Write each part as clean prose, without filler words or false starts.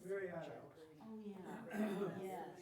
very odd hours. Oh, yeah, yes.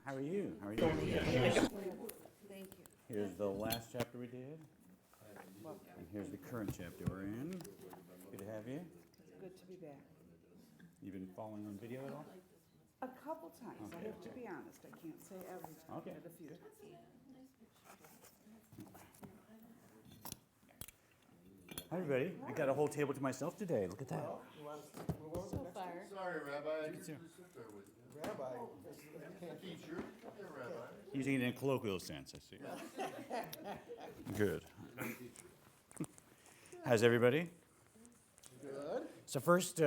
How are you? How are you? Thank you. Here's the last chapter we did. And here's the current chapter we're in. Good to have you. Good to be back. You've been following on video at all? A couple times, Okay. I have to be honest. I can't say every time, Okay. but a few. Hi, everybody. I got a whole table to myself today. Look at that. So far. Sorry, Rabbi. I You too. just sit there with you. Rabbi, Teacher, yeah, Rabbi. Using it in a colloquial sense, I see. Good. How's everybody? good. So first,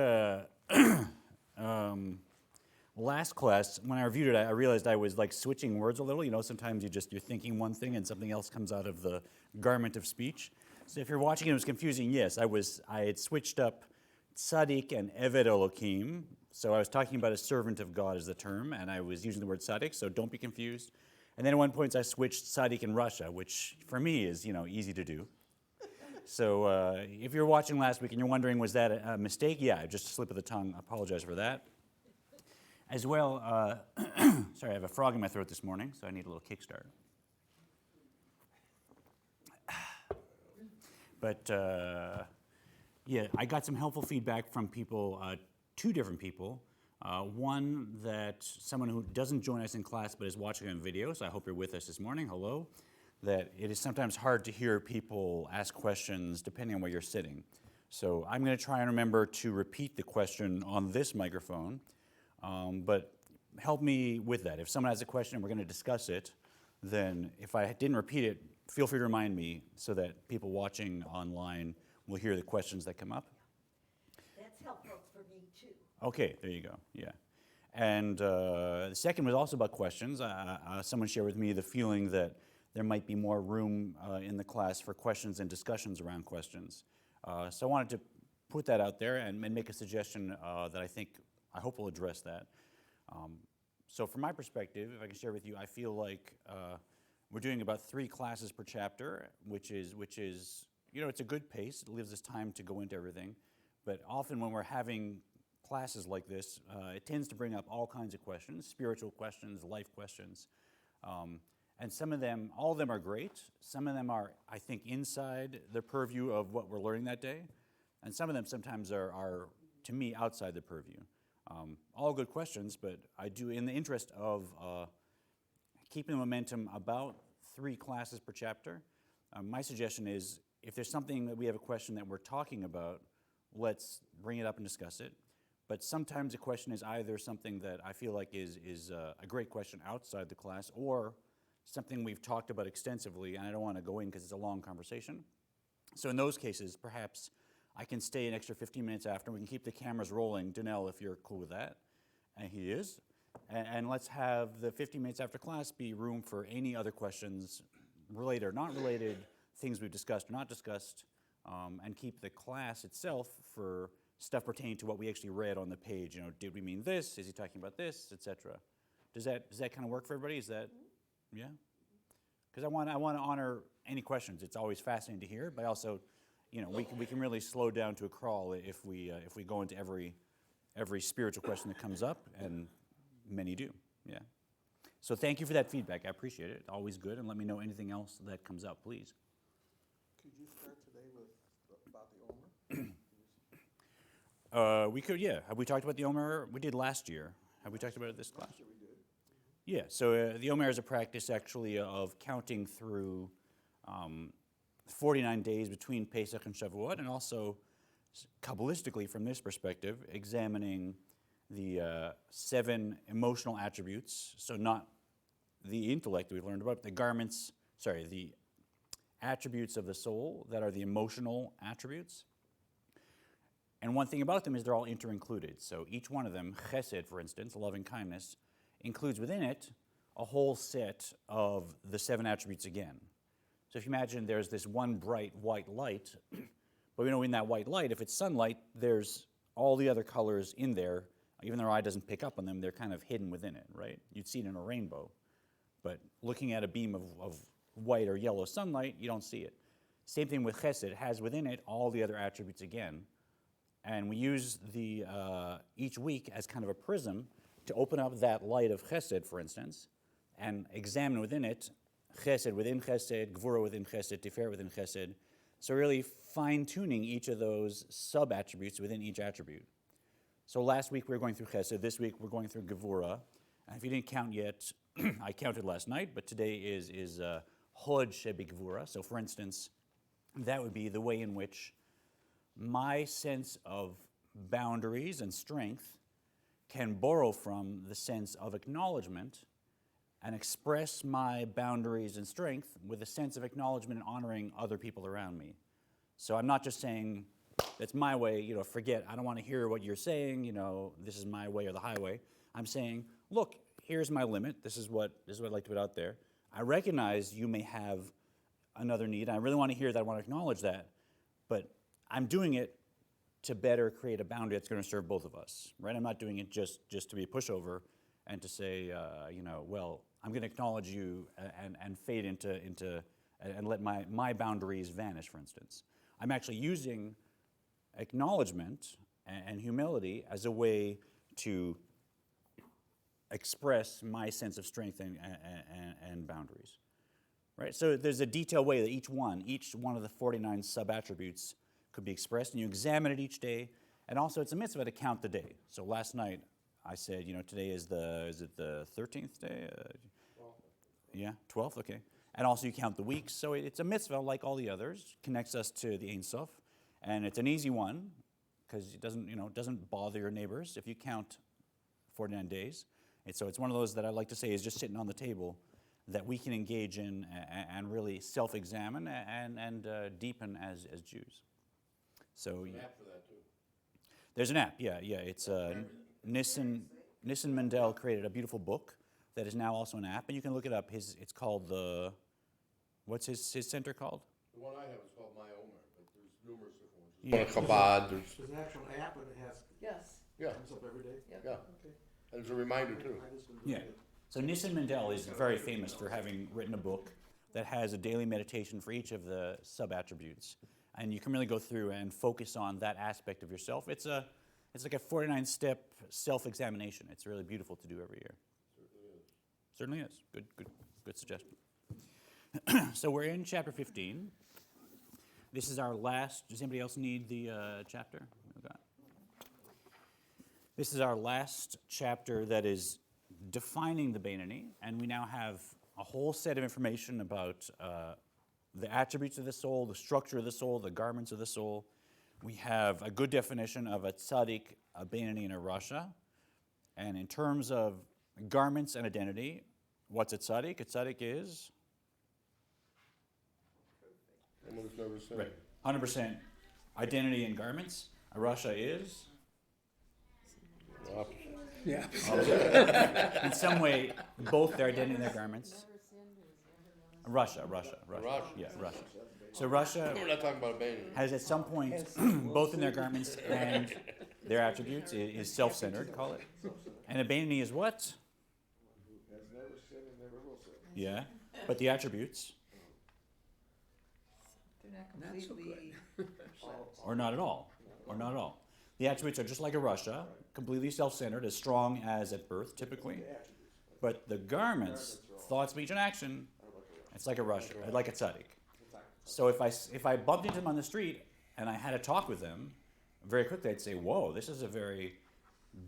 last class, when I reviewed it, I realized I was like switching words a little. You know, sometimes you're thinking one thing and something else comes out of the garment of speech. So if you're watching it was confusing, yes, I had switched up tzaddik and eved Elokim. So I was talking about a servant of God as the term, and I was using the word tzaddik, so don't be confused. And then at one point I switched tzaddik and Russia, which for me is, easy to do. So if you're watching last week and you're wondering, was that a mistake? Yeah, just a slip of the tongue. I apologize for that. As well, sorry, I have a frog in my throat this morning, so I need a little kickstart. But yeah, I got some helpful feedback from people, two different people. One that someone who doesn't join us in class but is watching on video, so I hope you're with us this morning. Hello. That it is sometimes hard to hear people ask questions depending on where you're sitting. So I'm going to try and remember to repeat the question on this microphone, but help me with that. If someone has a question and we're going to discuss it, then if I didn't repeat it, feel free to remind me so that people watching online will hear the questions that come up. That's helpful for me too. Okay, there you go, yeah. And the second was also about questions. Someone shared with me the feeling that there might be more room in the class for questions and discussions around questions. So I wanted to put that out there and make a suggestion that I hope will address that. So from my perspective, if I can share with you, I feel like we're doing about 3 classes per chapter, which is it's a good pace. It leaves us time to go into everything. But often when we're having classes like this, it tends to bring up all kinds of questions, spiritual questions, life questions. And some of them, all of them are great. Some of them are, I think, inside the purview of what we're learning that day. And some of them sometimes are to me, outside the purview. All good questions, but I do, in the interest of keeping the momentum, about 3 classes per chapter. My suggestion is, if there's something that we have a question that we're talking about, let's bring it up and discuss it. But sometimes a question is either something that I feel like is a great question outside the class, or something we've talked about extensively, and I don't want to go in because it's a long conversation. So in those cases, perhaps I can stay an extra 15 minutes after. We can keep the cameras rolling. Danelle, if you're cool with that. And he is. And let's have the 15 minutes after class be room for any other questions, related or not related, things we've discussed or not discussed, and keep the class itself for stuff pertaining to what we actually read on the page. Did we mean this? Is he talking about this, etc.? Does that kind of work for everybody? Is that, yeah? Because I want to honor any questions. It's always fascinating to hear, but also, we can really slow down to a crawl if we go into every spiritual question that comes up, and many do. Yeah. So thank you for that feedback. I appreciate it. Always good. And let me know anything else that comes up, please. Could you start today with about the Omer? We could, yeah. Have we talked about the Omer? We did last year. Have we talked about it this class? Last year we did. Yeah. So the Omer is a practice actually of counting through 49 days between Pesach and Shavuot, and also kabbalistically, from this perspective, examining the 7 emotional attributes. So not the intellect that we've learned about, the attributes of the soul that are the emotional attributes. And one thing about them is they're all inter-included. So each one of them, chesed, for instance, loving kindness, includes within it a whole set of the 7 attributes again. So if you imagine there's this one bright white light, but we know in that white light, if it's sunlight, there's all the other colors in there. Even though our eye doesn't pick up on them, they're kind of hidden within it, right? You'd see it in a rainbow. But looking at a beam of white or yellow sunlight, you don't see it. Same thing with chesed. It has within it all the other attributes again. And we use each week as kind of a prism to open up that light of chesed, for instance, and examine within it chesed within chesed, gvura within chesed, tiferet within chesed. So really fine-tuning each of those sub-attributes within each attribute. So last week we were going through chesed. This week we're going through gevura. And if you didn't count yet, I counted last night, but today is hod shebigvura. So for instance, that would be the way in which my sense of boundaries and strength can borrow from the sense of acknowledgement and express my boundaries and strength with a sense of acknowledgement and honoring other people around me. So I'm not just saying, that's my way, forget, I don't want to hear what you're saying, this is my way or the highway. I'm saying, look, here's my limit, this is what I'd like to put out there. I recognize you may have another need, I really want to hear that, I want to acknowledge that, but I'm doing it to better create a boundary that's going to serve both of us, right? I'm not doing it just to be a pushover and to say, well, I'm going to acknowledge you and fade into and let my boundaries vanish, for instance. I'm actually using acknowledgement and humility as a way to express my sense of strength and boundaries, right? So there's a detailed way that each one of the 49 sub-attributes could be expressed, and you examine it each day, and also it's a mitzvah to count the day. So last night I said, today is it the 13th day? 12th. Yeah, 12th, okay. And also you count the weeks, so it's a mitzvah like all the others, connects us to the Ein Sof, and it's an easy one, because it doesn't bother your neighbors if you count 49 days. So it's one of those that I like to say is just sitting on the table that we can engage in and really self-examine and deepen as Jews. So There's an app for that too. there's an app, yeah. It's Nissen Mendel created a beautiful book that is now also an app, and you can look it up. It's called what's his center called? The one I have is called My Omer, but there's numerous different ones. Chabad, there's, There's an actual app and it has, Yes. yeah, comes up every day? yeah. Okay. And there's a reminder too. I just didn't Yeah. read it. So Nissen Mendel is very famous for having written a book that has a daily meditation for each of the sub-attributes. And you can really go through and focus on that aspect of yourself. It's like a 49-step self-examination. It's really beautiful to do every year. Certainly is. Good suggestion. So we're in chapter 15. This is our last. Does anybody else need the chapter? Okay. This is our last chapter that is defining the Beinoni, and we now have a whole set of information about the attributes of the soul, the structure of the soul, the garments of the soul. We have a good definition of a tzaddik, a Beinoni, and a rasha. And in terms of garments and identity, what's a tzaddik? A tzaddik is? Someone who's never sinned. Right. 100% identity and garments. A rasha is? The opposite. Yeah. In some way, both their identity and their garments. Russia. Yeah, Russia. So Russia We're not talking about a Beinoni. has at some point, both in their garments and their attributes, is self-centered, call it. And a Beinoni is what? Has never sinned and never will sin. Yeah, but the attributes, They're not completely. or not at all, The attributes are just like a Russia, completely self-centered, as strong as at birth, typically. But the garments, thought, speech, and action, it's like a Russia, like a tzaddik. So if I bumped into them on the street and I had a talk with them, very quickly I'd say, whoa, this is a very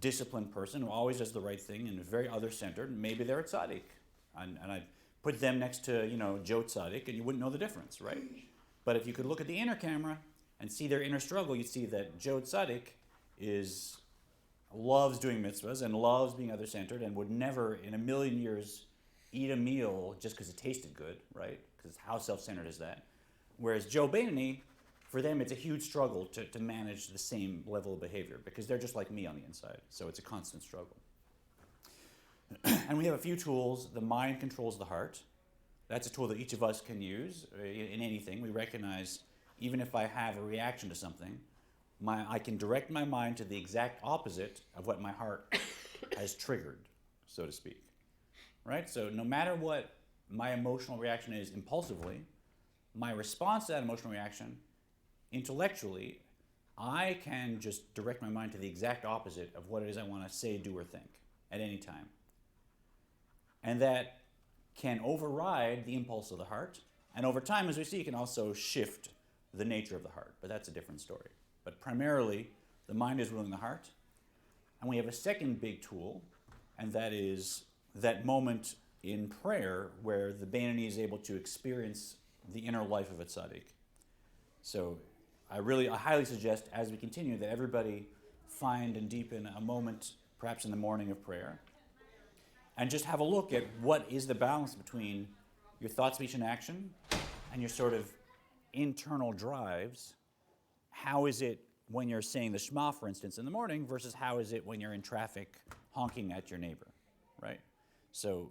disciplined person who always does the right thing and is very other-centered. Maybe they're a tzaddik. And I'd put them next to, Joe Tzaddik, and you wouldn't know the difference, right? But if you could look at the inner camera and see their inner struggle, you'd see that Joe Tzaddik loves doing mitzvahs and loves being other-centered and would never in a million years eat a meal just because it tasted good, right? Because how self-centered is that? Whereas Joe Beinoni, for them, it's a huge struggle to manage the same level of behavior because they're just like me on the inside. So it's a constant struggle. And we have a few tools. The mind controls the heart. That's a tool that each of us can use in anything. We recognize even if I have a reaction to something, I can direct my mind to the exact opposite of what my heart has triggered, so to speak. Right? So no matter what my emotional reaction is impulsively, my response to that emotional reaction, intellectually, I can just direct my mind to the exact opposite of what it is I want to say, do, or think at any time. And that can override the impulse of the heart. And over time, as we see, it can also shift the nature of the heart. But that's a different story. But primarily, the mind is ruling the heart. And we have a second big tool, and that is that moment in prayer where the Beinoni is able to experience the inner life of a tzaddik. So I highly suggest, as we continue, that everybody find and deepen a moment, perhaps in the morning of prayer, and just have a look at what is the balance between your thought, speech, and action and your sort of internal drives. How is it when you're saying the Shema, for instance, in the morning, versus how is it when you're in traffic honking at your neighbor, right? So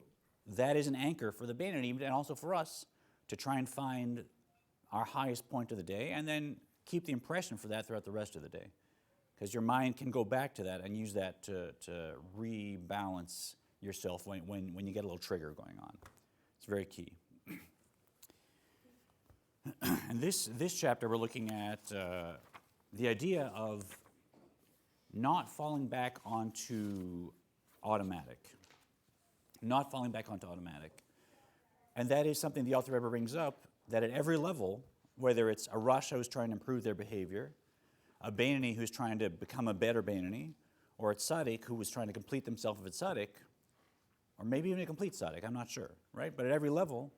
that is an anchor for the Beinoni and also for us to try and find our highest point of the day and then keep the impression for that throughout the rest of the day. Because your mind can go back to that and use that to rebalance yourself when you get a little trigger going on. It's very key. And this chapter, we're looking at the idea of not falling back onto automatic. Not falling back onto automatic. And that is something the Alter Rebbe brings up, that at every level, whether it's a Rasha who's trying to improve their behavior, a Beinoni who's trying to become a better Beinoni, or a tzaddik who was trying to complete themselves of a tzaddik, or maybe even a complete tzaddik, I'm not sure, right? But at every level,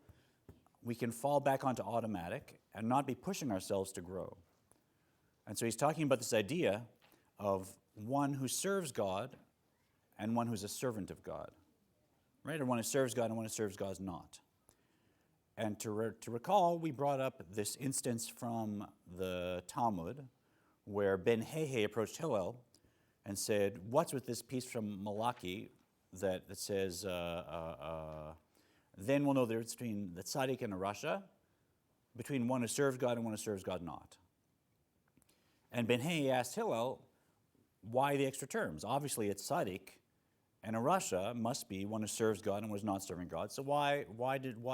we can fall back onto automatic and not be pushing ourselves to grow. And so he's talking about this idea of one who serves God and one who's a servant of God, right? Or one who serves God and one who serves God not. And to recall, we brought up this instance from the Talmud where Ben Hehe approached Hillel and said, what's with this piece from Malachi that says, then we'll know the difference between the tzaddik and a rasha, between one who serves God and one who serves God not. And Ben Hehe asked Hillel, why the extra terms? Obviously it's tzaddik, and a rasha must be one who serves God and was not serving God. So why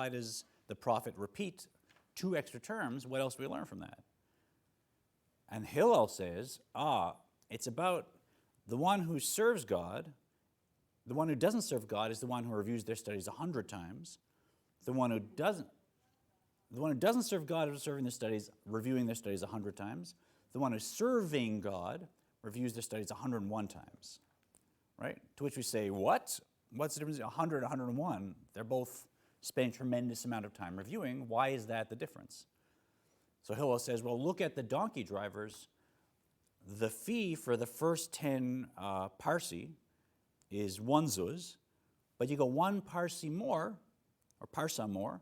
does the prophet repeat two extra terms? What else do we learn from that? And Hillel says, it's about the one who serves God. The one who doesn't serve God is the one who reviews their studies 100 times. The one who doesn't serve God is reviewing their studies 100 times. The one who's serving God reviews their studies 101 times. Right? To which we say, what? What's the difference? 100, 101. They're both spending a tremendous amount of time reviewing. Why is that the difference? So Hillel says, well, look at the donkey drivers. The fee for the first 10 parsi is 1 zuz, but you go 1 parsi more, or parsa more,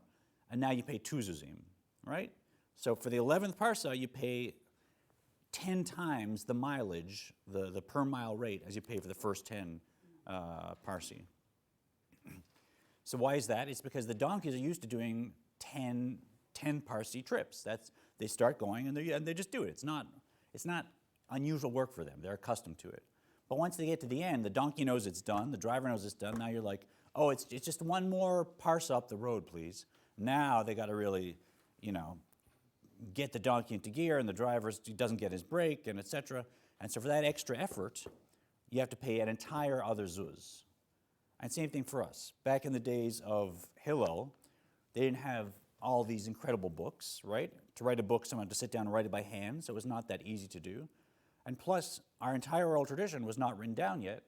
and now you pay 2 zuzim, right? So for the 11th parsa, you pay 10 times the mileage, the per mile rate, as you pay for the first 10 parsi. So why is that? It's because the donkeys are used to doing 10 parsi trips. They start going and they just do it. It's not unusual work for them. They're accustomed to it. But once they get to the end, the donkey knows it's done, the driver knows it's done. Now you're like, oh, it's just 1 more parsa up the road, please. Now they got to really, get the donkey into gear, and the driver doesn't get his break, and etc. And so for that extra effort, you have to pay an entire other zuz. And same thing for us. Back in the days of Hillel, they didn't have all these incredible books, right? To write a book, someone had to sit down and write it by hand, so it was not that easy to do. And plus, our entire oral tradition was not written down yet.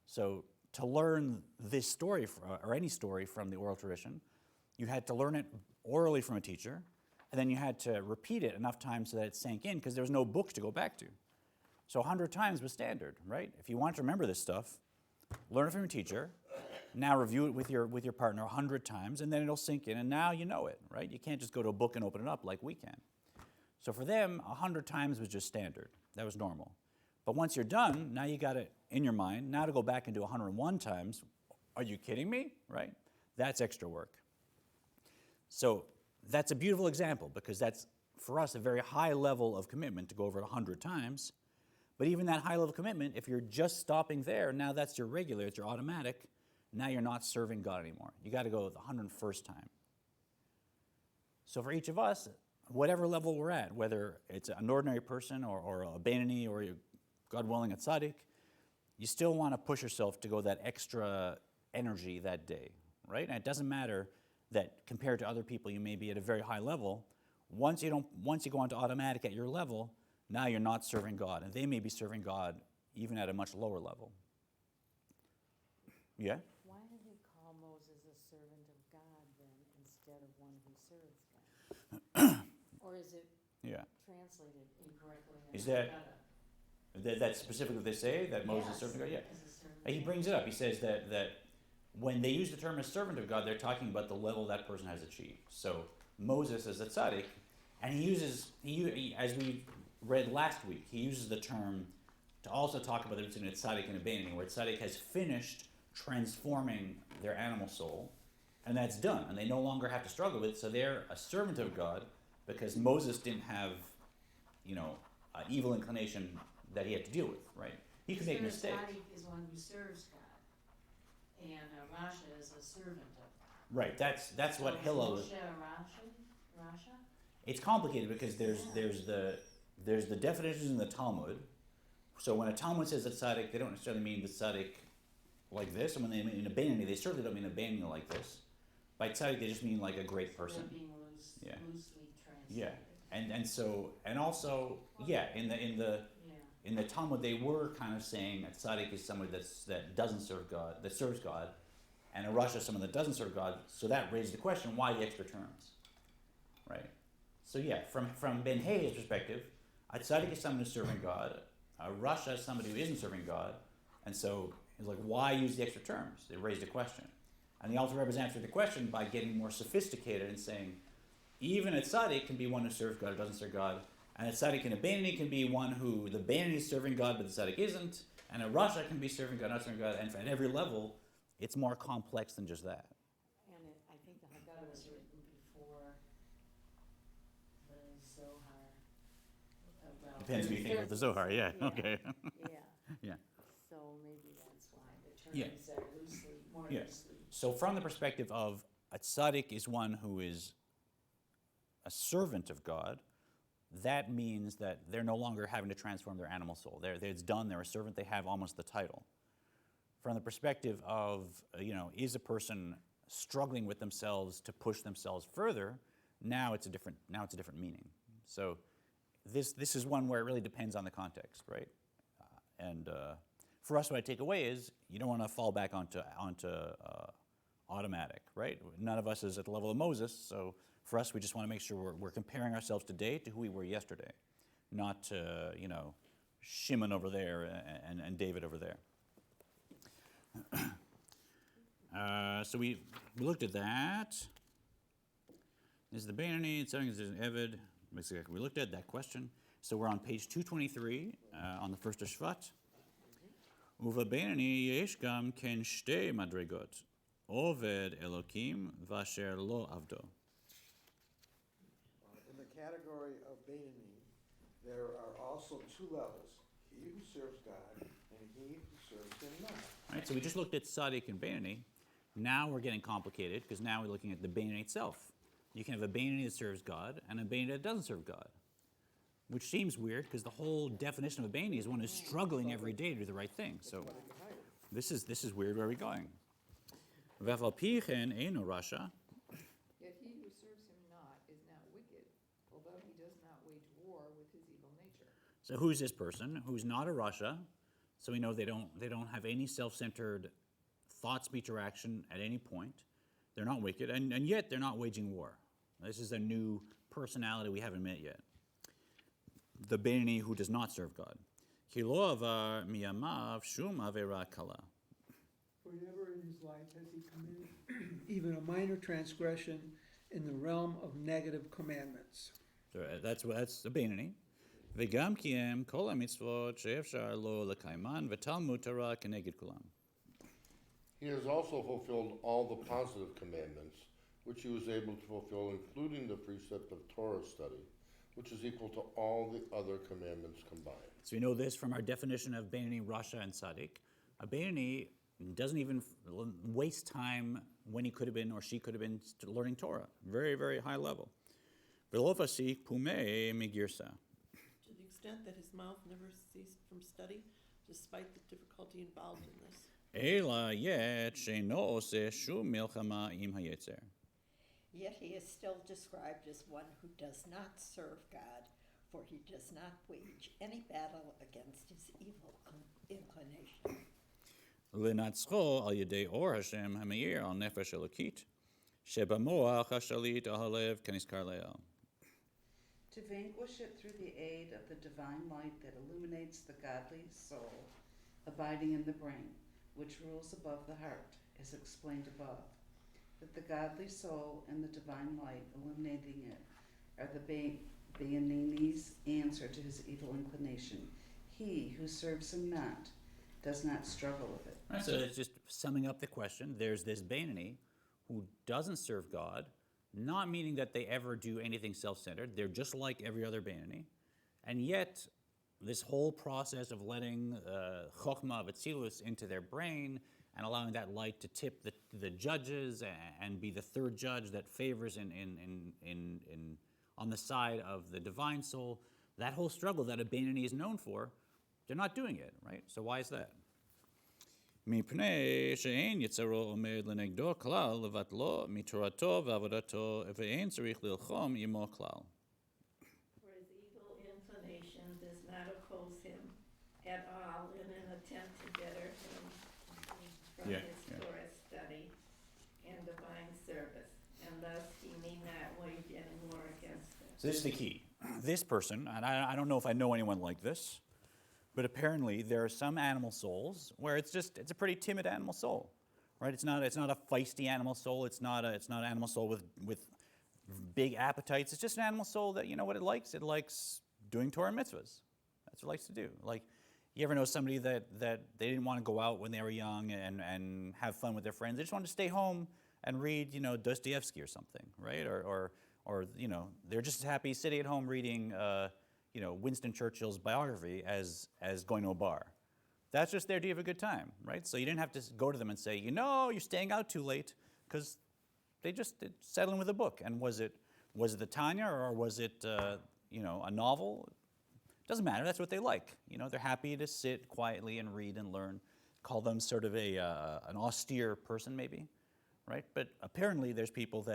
So to learn this story, or any story from the oral tradition, you had to learn it orally from a teacher, and then you had to repeat it enough times so that it sank in, because there was no books to go back to. So 100 times was standard, right? If you want to remember this stuff, learn it from your teacher, now review it with your partner 100 times, and then it'll sink in, and now you know it, right? You can't just go to a book and open it up like we can. So for them, 100 times was just standard. That was normal. But once you're done, now you got it in your mind. Now to go back and do 101 times, are you kidding me, right? That's extra work. So that's a beautiful example, because that's, for us, a very high level of commitment to go over it 100 times. But even that high level of commitment, if you're just stopping there, now that's your regular, it's your automatic. Now you're not serving God anymore. You got to go the 101st time. So for each of us, whatever level we're at, whether it's an ordinary person or a Beinoni or, God willing, a tzaddik, you still want to push yourself to go that extra energy that day, right? And it doesn't matter that compared to other people you may be at a very high level. Once you go on to automatic at your level, now you're not serving God, and they may be serving God even at a much lower level. Yeah? Why did he call Moses a servant of God then, instead of one who serves God? Or is it Yeah. translated incorrectly? Is that's specifically what they say, that Moses is Yes, servant of God? Yeah. as a servant He of brings it up. He says that when they use the term as servant of God, they're talking about the level that person has achieved. So Moses is a tzaddik, and he as we read last week, he uses the term to also talk about the difference between a tzaddik and a beinoni, where a tzaddik has finished transforming their animal soul, and that's done, and they no longer have to struggle with it, so they're a servant of God because Moses didn't have, an evil inclination that he had to deal with, right? He could make mistakes. Tzaddik is one who serves God, and Rasha is a servant of God. Right, that's what So is Hillel. Moshe Rasha? It's complicated because there's the definitions in the Talmud. So when a Talmud says a tzaddik, they don't necessarily mean the tzaddik like this. And when they mean a beinoni, they certainly don't mean a beinoni like this. By tzaddik, they just mean like a great person. They're being Yeah. loosely translated. Yeah, and also in the Talmud they were kind of saying a tzaddik is someone that doesn't serve God, that serves God, and a rasha is someone that doesn't serve God. So that raised the question: why the extra terms? Right. So yeah, from Ben Hay's perspective, a tzaddik is someone who's serving God. A rasha is somebody who isn't serving God, and so he's like, why use the extra terms? It raised a question, and the Alter Rebbe has answered the question by getting more sophisticated and saying, even a tzaddik can be one who serves God or doesn't serve God, and a tzaddik and a beinoni can be one who the beinoni is serving God but the tzaddik isn't, and a rasha can be serving God, not serving God, and at every level, it's more complex than just that. And I think the Haggadah was written before the Zohar. Well, Depends what you think about the Zohar, yeah, Yeah. okay. Yeah, Yeah. so maybe that's why the Yeah. terms are more Yeah. loosely. So from the perspective of a tzaddik is one who is a servant of God, that means that they're no longer having to transform their animal soul. It's done, they're a servant, they have almost the title. From the perspective of, is a person struggling with themselves to push themselves further, now it's a different meaning. So this is one where it really depends on the context, right? And for us, what I take away is you don't want to fall back onto automatic, right? None of us is at the level of Moses, so for us, we just want to make sure we're comparing ourselves today to who we were yesterday, not to, Shimon over there and David over there. So we looked at that. This is the beinoni, it's something that's an Eved. Basically, we looked at that question. So we're on page 223 on the first of Shvat. Uva beinoni yesh gam ken shtei madregot, oved Elokim vasher lo avdo. In the category of beinoni, there are also two levels: he who serves God and he who serves him not. Right, so we just looked at tzaddik and beinoni. Now we're getting complicated because now we're looking at the beinoni itself. You can have a beinoni that serves God and a beinoni that doesn't serve God, which seems weird because the whole definition of a beinoni is one who's struggling every day to do the right thing. So this is weird. Where are we going? V'afal pichen eino rasha. Yet he who serves him not is not wicked, although he does not wage war with his evil nature. So who's this person who's not a rasha? So we know they don't have any self-centered thought, speech, or action at any point. They're not wicked, and yet they're not waging war. This is a new personality we haven't met yet. The beinoni who does not serve God. Ki lo avar miyamav shum avera kala. For never in his life has he committed even a minor transgression in the realm of negative commandments. So that's the beinoni. V'gam kiyem kol hamitzvot she'efshar lo lekaiman v'talmud Torah keneged kulam. He has also fulfilled all the positive commandments, which he was able to fulfill, including the precept of Torah study, which is equal to all the other commandments combined. So we know this from our definition of beinoni, rasha, and tzaddik. A beinoni doesn't even waste time when he could have been or she could have been learning Torah. Very, very high level. V'lo fasik pumei migirsa. To the extent that his mouth never ceased from study, despite the difficulty involved in this. Ela yet she'no oseh shum milchama im hayetzer. Yet he is still described as one who does not serve God, for he does not wage any battle against his evil inclination. לנצחו על ידי אור השם המאיר על נפש אלוקית, שבמוח השליט על הלב כנזכר לעיל. To vanquish it through the aid of the divine light that illuminates the godly soul abiding in the brain, which rules above the heart, is explained above. That the godly soul and the divine light illuminating it are the Bayanini's answer to his evil inclination. He who serves him not does not struggle with it. Right, so it's just summing up the question. There's this Bainani who doesn't serve God, not meaning that they ever do anything self-centered. They're just like every other Bainani. And yet, this whole process of letting Chokhmah of Atzilus into their brain and allowing that light to tip the judges and be the third judge that favors on the side of the divine soul, that whole struggle that a Bainani is known for, they're not doing it, right? So why is that? מפני שאין יצרו עומד לנגדו כלל לבטלו מתורתו ועבודתו ואין צריך ללחום עמו כלל. For his evil inclination does not oppose him at all in an attempt to deter him from his Torah study and divine service, and thus he need not wage any war against it. So this is the key. This person, and I don't know if I know anyone like this, but apparently there are some animal souls where it's a pretty timid animal soul, right? It's not a feisty animal soul. It's not an animal soul with big appetites. It's just an animal soul that, you know what it likes? It likes doing Torah mitzvahs. That's what it likes to do. Like, you ever know somebody that they didn't want to go out when they were young and have fun with their friends? They just wanted to stay home and read, Dostoevsky or something, right? Or they're just as happy sitting at home reading, Winston Churchill's biography as going to a bar. That's just their idea of a good time, right? So you didn't have to go to them and say, you're staying out too late, because they just settled in with a book. And was it the Tanya, or was it a novel? Doesn't matter. That's what they like. They're happy to sit quietly and read and learn. Call them sort of an austere person, maybe, right? But apparently there's people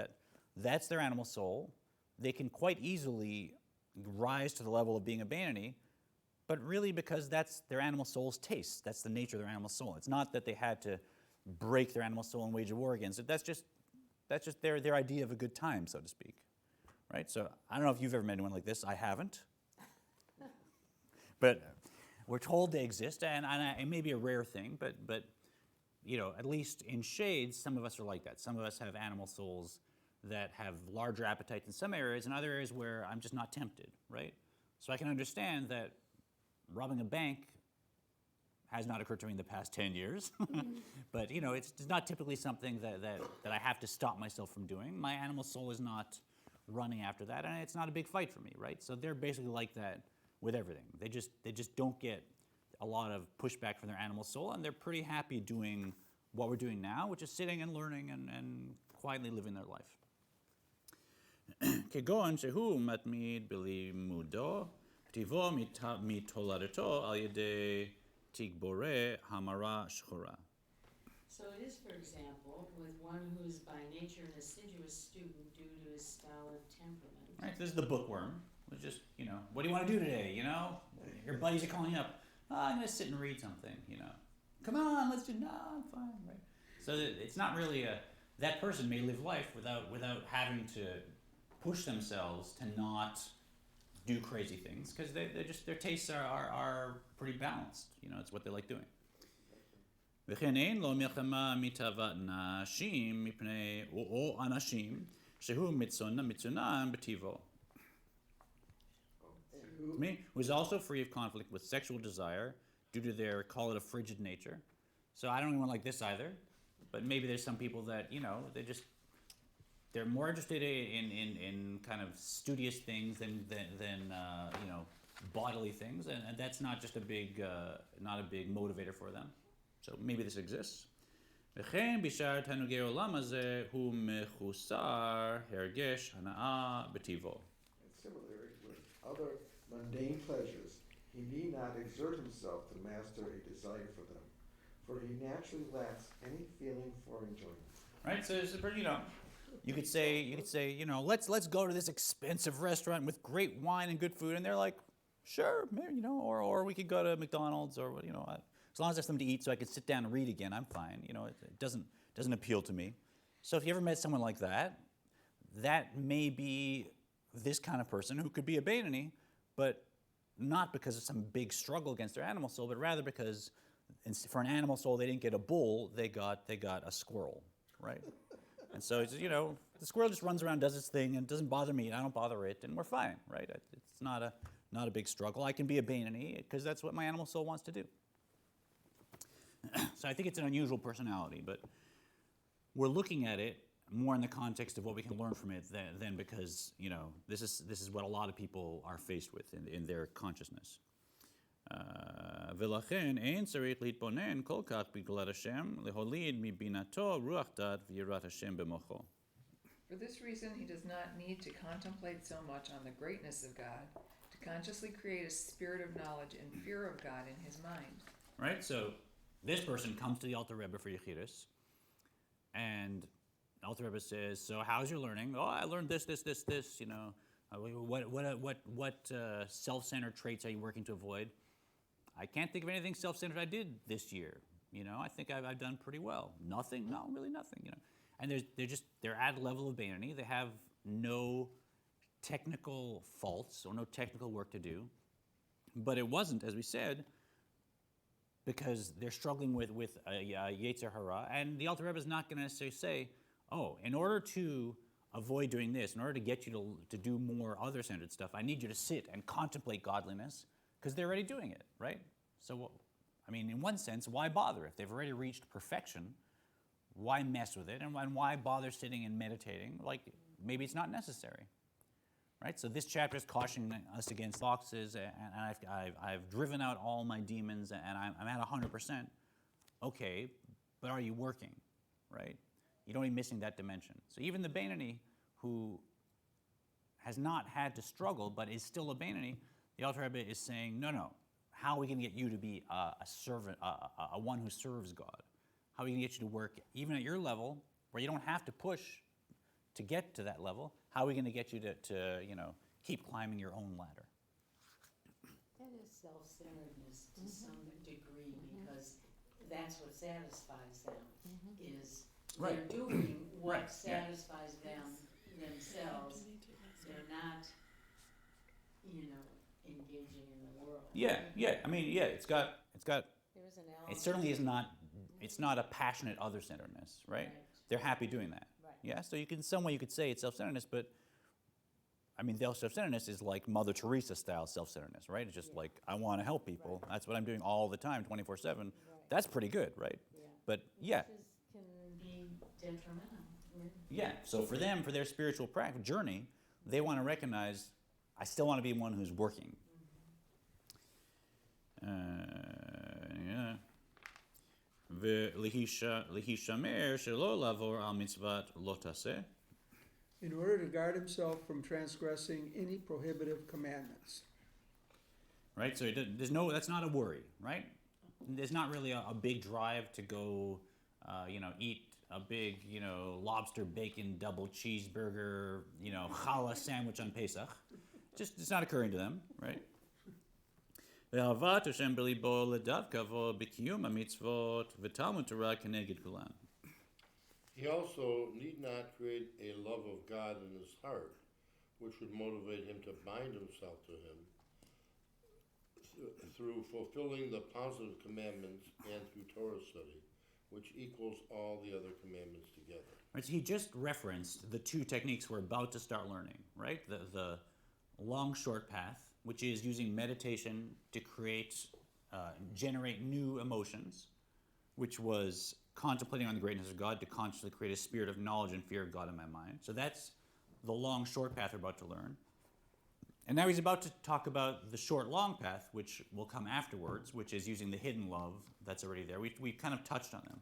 that's their animal soul. They can quite easily rise to the level of being a Bainani, but really because that's their animal soul's taste. That's the nature of their animal soul. It's not that they had to break their animal soul and wage a war against it. That's just their idea of a good time, so to speak, right? So I don't know if you've ever met anyone like this. I haven't. But we're told they exist, and it may be a rare thing, but at least in shades, some of us are like that. Some of us have animal souls that have larger appetites in some areas, and other areas where I'm just not tempted, right? So I can understand that robbing a bank has not occurred to me in the past 10 years, but it's not typically something that I have to stop myself from doing. My animal soul is not running after that, and it's not a big fight for me, right? So they're basically like that with everything. They just don't get a lot of pushback from their animal soul, and they're pretty happy doing what we're doing now, which is sitting and learning and quietly living their life. כגון שהוא מתמיד בלימודו, כתיבו מתולדתו על ידי תגבורי המרה שחורה. So it is, for example, with one who is by nature an assiduous student due to his stolid temperament. Right, this is the bookworm. It's just, what do you want to do today, Your buddies are calling you up. I'm going to sit and read something, Come on, let's do, no, I'm fine, right? So it's not really that person may live life without having to push themselves to not do crazy things, because their tastes are pretty balanced. It's what they like doing. וכן אין לו מלחמה מתאוות נשים מפני או אנשים שהוא מצונן בטבעו. Me, who's also free of conflict with sexual desire due to their, call it a frigid nature. So I don't even like this either, but maybe there's some people that, they're more interested in kind of studious things than bodily things, and that's not just not a big motivator for them. So maybe this exists. וכן בשאר תענוגי העולם הזה הוא מחוסר הרגש הנאה בטבעו. And similarly, with other mundane pleasures, he need not exert himself to master a desire for them, for he naturally lacks any feeling for enjoyment. Right, so it's pretty, You could say, let's go to this expensive restaurant with great wine and good food, and they're like, sure, maybe, or we could go to McDonald's, or as long as there's something to eat, so I can sit down and read again, I'm fine. It doesn't appeal to me. So if you ever met someone like that, that may be this kind of person who could be a Beinoni, but not because of some big struggle against their animal soul, but rather because for an animal soul they didn't get a bull, they got a squirrel, right? And so it's, the squirrel just runs around, does its thing, and doesn't bother me, and I don't bother it, and we're fine, right? It's not a big struggle. I can be a Beinoni because that's what my animal soul wants to do. So I think it's an unusual personality, but we're looking at it more in the context of what we can learn from it than because, this is what a lot of people are faced with in their consciousness. ולכן אין צריך להתבונן כל כך בגלל השם, להוליד מבינתו רוח דת ויראת השם במוחו. For this reason, he does not need to contemplate so much on the greatness of God, to consciously create a spirit of knowledge and fear of God in his mind. Right, so this person comes to the Alter Rebbe for Yechidus, and Alter Rebbe says, so how's your learning? Oh, I learned this, what self-centered traits are you working to avoid? I can't think of anything self-centered I did this year. I think I've done pretty well. Nothing? No, really nothing, And they're at a level of Beinoni. They have no technical faults or no technical work to do. But it wasn't, as we said, because they're struggling with Yetzer Hara, and the Alter Rebbe is not going to necessarily say, oh, in order to avoid doing this, in order to get you to do more other-centered stuff, I need you to sit and contemplate godliness, because they're already doing it, right? So, in one sense, why bother? If they've already reached perfection, why mess with it, and why bother sitting and meditating? Maybe it's not necessary, right? So this chapter is cautioning us against foxes, and I've driven out all my demons, and I'm at 100%. Okay, but are you working, right? You don't be missing that dimension. So even the Beinoni who has not had to struggle, but is still a Beinoni, the Alter Rebbe is saying, no, how are we going to get you to be a servant, a one who serves God? How are we going to get you to work, even at your level, where you don't have to push to get to that level? How are we going to get you to keep climbing your own ladder? That is self-centeredness to some degree, because that's what satisfies them, is they're doing what satisfies them themselves. They're not, engaging in the world. It's got. There's an element. It certainly is not. It's not a passionate other-centeredness, right? They're happy doing that. Right. Yeah. So in some way you could say it's self-centeredness, but the self-centeredness is like Mother Teresa style self-centeredness, right? It's just like I want to help people. Right. That's what I'm doing all the time, 24/7. Right. That's pretty good, right? Yeah. But Which can be detrimental. Yeah. So for them, for their spiritual journey, they want to recognize I still want to be one who's working. ולהישמר שלא לעבור על מצוות לא תעשה. In order to guard himself from transgressing any prohibitive commandments. Right, so that's not a worry, right? There's not really a big drive to go, eat a big, lobster bacon double cheeseburger, challah sandwich on Pesach. It's not occurring to them, right? ואהבת השם בליבו לדווקא בקיום המצוות ותלמוד תורה כנגד כולן. He also need not create a love of God in his heart, which would motivate him to bind himself to him through fulfilling the positive commandments and through Torah study, which equals all the other commandments together. Right, so he just referenced the two techniques we're about to start learning, right? The long short path, which is using meditation to generate new emotions, which was contemplating on the greatness of God to consciously create a spirit of knowledge and fear of God in my mind. So that's the long short path we're about to learn. And now he's about to talk about the short long path, which will come afterwards, which is using the hidden love that's already there. We kind of touched on them.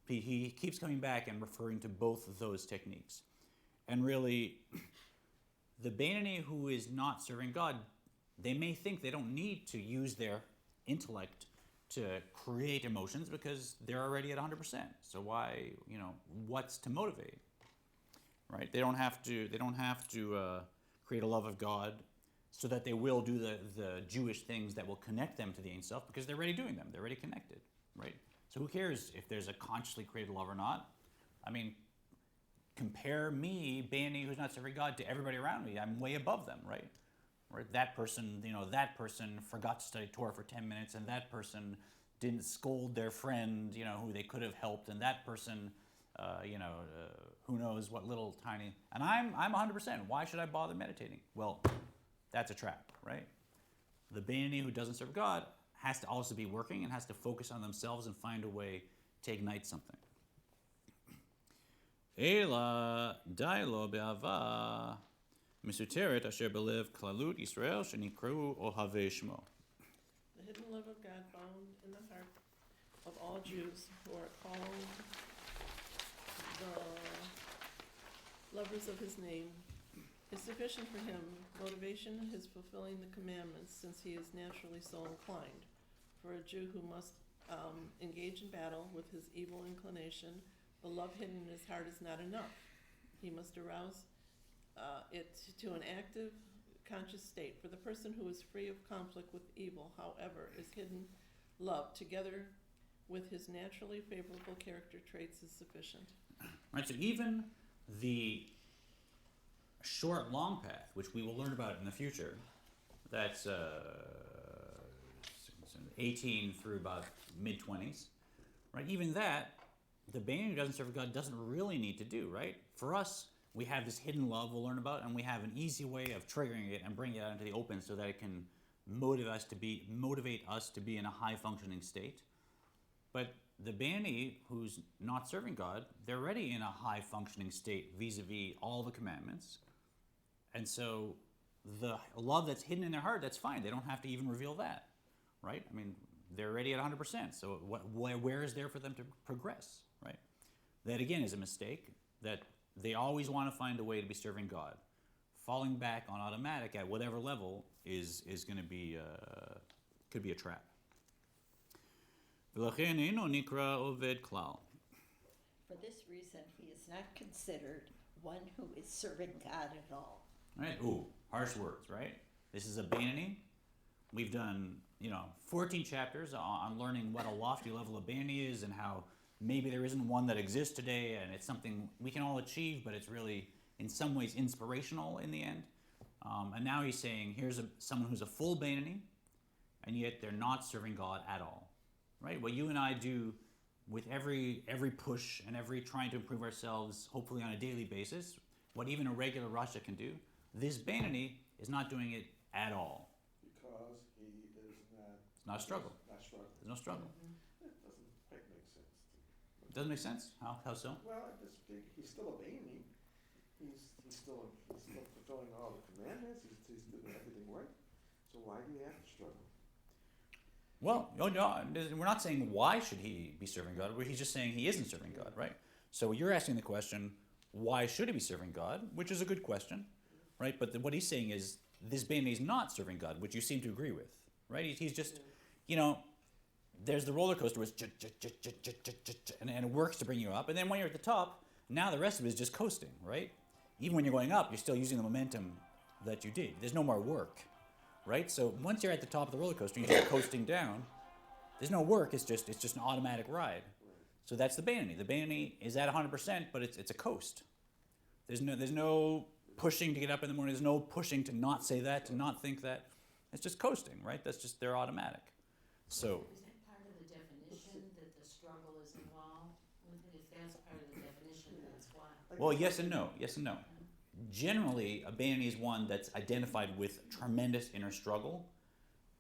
He keeps coming back and referring to both of those techniques. And really, the Beinoni who is not serving God, they may think they don't need to use their intellect to create emotions because they're already at 100%. So why, what's to motivate? right? They don't have to create a love of God so that they will do the Jewish things that will connect them to the Ein Sof, because they're already doing them. They're already connected, right? So who cares if there's a consciously created love or not? I mean, compare me, Bani, who's not serving God, to everybody around me. I'm way above them, right? Right? That person forgot to study Torah for 10 minutes, and that person didn't scold their friend, who they could have helped, and that person, who knows what little tiny. And I'm 100%. Why should I bother meditating? Well, that's a trap, right? The Bani who doesn't serve God has to also be working and has to focus on themselves and find a way to ignite something. Ela dailo be'ava misuteret asher belev klalut Yisrael shenikru ohavei shmo. The hidden love of God found in the heart of all Jews who are called the lovers of his name is sufficient for him. Motivation is fulfilling the commandments, since he is naturally so inclined. For a Jew who must engage in battle with his evil inclination, the love hidden in his heart is not enough. He must arouse it to an active, conscious state. For the person who is free of conflict with evil, however, is hidden love, together with his naturally favorable character traits, is sufficient. Right, so even the short, long path, which we will learn about in the future, that's 18 through about mid-20s, right? Even that, the Bani who doesn't serve God doesn't really need to do, right? For us, we have this hidden love we'll learn about, and we have an easy way of triggering it and bringing it out into the open so that it can motivate us to be in a high-functioning state. But the Bani who's not serving God, they're already in a high-functioning state vis-a-vis all the commandments. And so the love that's hidden in their heart, that's fine. They don't have to even reveal that, right? I mean, they're already at 100%. So where is there for them to progress, right? That, again, is a mistake, that they always want to find a way to be serving God. Falling back on automatic at whatever level is going to be, could be a trap. For this reason, he is not considered one who is serving God at all. Right? Ooh, harsh words, right? This is a Bani. We've done, 14 chapters on learning what a lofty level of Bani is and how maybe there isn't one that exists today, and it's something we can all achieve, but it's really, in some ways, inspirational in the end. And now he's saying, here's someone who's a full Bani, and yet they're not serving God at all. Right? What you and I do with every push and every trying to improve ourselves, hopefully on a daily basis, what even a regular Rasha can do, this Bani is not doing it at all. Because he is not. It's not a struggle. Not struggling. There's no struggle. That doesn't quite make sense to me. It doesn't make sense? How so? Well, I just think he's still a Bani. He's still fulfilling all the commandments. He's doing everything right. So why do you have to struggle? Well, no, we're not saying why should he be serving God. He's just saying he isn't serving God, right? So you're asking the question, why should he be serving God? Which is a good question, right? But what he's saying is this Bani is not serving God, which you seem to agree with, right? He's just, there's the roller coaster where it's and it works to bring you up. And then when you're at the top, now the rest of it is just coasting, right? Even when you're going up, you're still using the momentum that you did. There's no more work. Right? So once you're at the top of the roller coaster, you're just coasting down. There's no work. It's just an automatic ride. So that's the Bani. The Bani is at 100%, but it's a coast. There's no pushing to get up in the morning. There's no pushing to not say that, to not think that. It's just coasting, right? That's just, they're automatic. So. Is that part of the definition that the struggle is involved with it? If that's part of the definition, that's why. Well, yes and no. Yes and no. Generally, a Bani is one that's identified with tremendous inner struggle,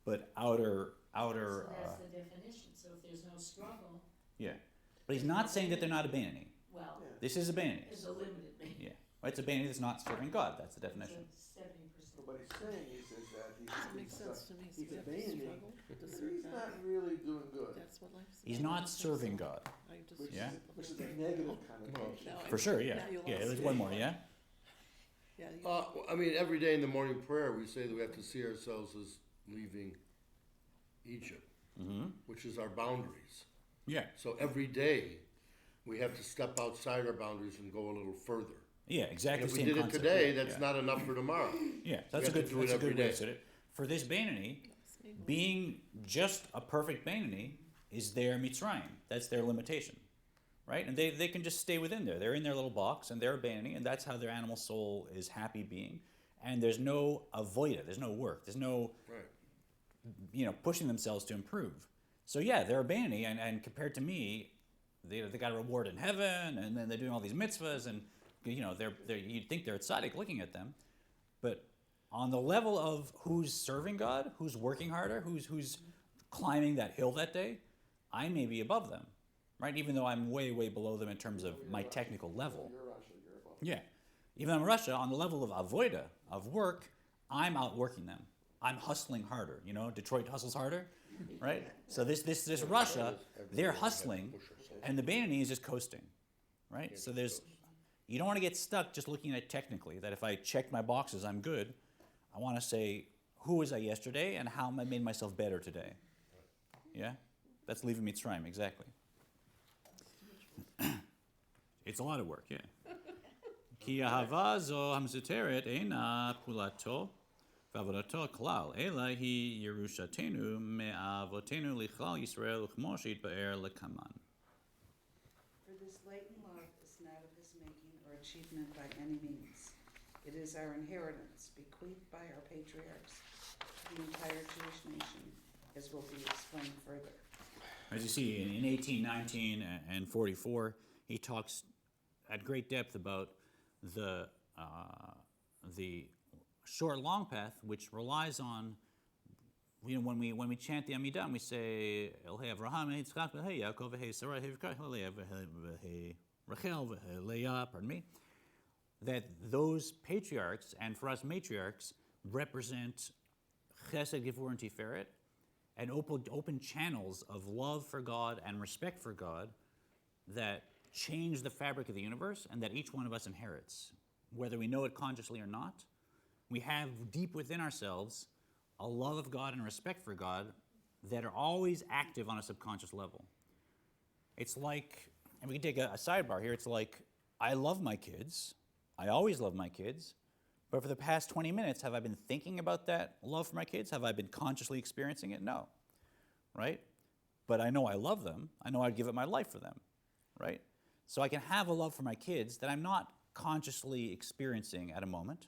but outer. So that's the definition. So if there's no struggle. Yeah, but he's not saying that they're not a Bani. Well, This is a Bani. it's a limited Bani. Yeah, it's a Bani that's not serving God. That's the definition. So 70%. So what he's saying is that That makes sense to me. So he's you a have to Bani, struggle to but serve he's God. not really doing good. That's what life is. He's about. not serving God. I just- Which Yeah. is a negative connotation. Now I- For sure, yeah. now you Yeah, lost there's me. one more, yeah? Yeah, I mean, every day in the morning prayer, we say that we have to see ourselves as leaving Egypt, which is our boundaries. Yeah. So every day, we have to step outside our boundaries and go a little further. Yeah, exactly. And if we same did it concept, today, yeah, that's yeah. not enough for tomorrow. Yeah, We that's a have to good, do it that's a every good way day. to say it. For this Beinoni, being just a perfect Beinoni is their Mitzrayim. That's their limitation, right? And they can just stay within there. They're in their little box, and they're a Beinoni, and that's how their animal soul is happy being. And there's no avoida, there's no work, there's no Right. pushing themselves to improve. So yeah, they're a Beinoni, and compared to me, they got a reward in heaven, and then they're doing all these mitzvahs, and they're you'd think they're a tzaddik looking at them, but on the level of who's serving God, who's working harder, who's climbing that hill that day, I may be above them, right? Even though I'm way, way below them in terms of my technical level. You're Russia, you're above. Yeah. Even though I'm Russia, on the level of avoida, of work, I'm outworking them. I'm hustling harder. Detroit hustles harder, right? So this Russia, they're hustling, and the Beinoni is just coasting, right? So you don't want to get stuck just looking at it technically, that if I checked my boxes, I'm good. I want to say, who was I yesterday, and how I made myself better today? Yeah? That's leaving Mitzrayim, exactly. It's a lot of work, yeah. Ki ahava zo hamzuteret eina pulato v'avodato klal, ela hi yerushatenu me'avotenu lichlal Yisrael uchmo sheitba'er lekaman. For this latent love is not of his making or achievement by any means. It is our inheritance, bequeathed by our patriarchs to the entire Jewish nation, as will be explained further. As you see, in 1819 and 44, he talks at great depth about the short long path, which relies on, when we chant the Amidah, and we say Elhei Avraham, Yitzchak, Elhei Yaakov, Elhei Sarah, Elhei Rachel, Elhei Leah, pardon me, that those patriarchs, and for us matriarchs, represent Chesed, Gevur, and Tiferet, and open channels of love for God and respect for God that change the fabric of the universe and that each one of us inherits. Whether we know it consciously or not, we have deep within ourselves a love of God and respect for God that are always active on a subconscious level. It's like, and we can take a sidebar here, it's like, I love my kids, I always love my kids, but for the past 20 minutes, have I been thinking about that love for my kids? Have I been consciously experiencing it? No, right? But I know I love them. I know I'd give up my life for them, right? So I can have a love for my kids that I'm not consciously experiencing at a moment.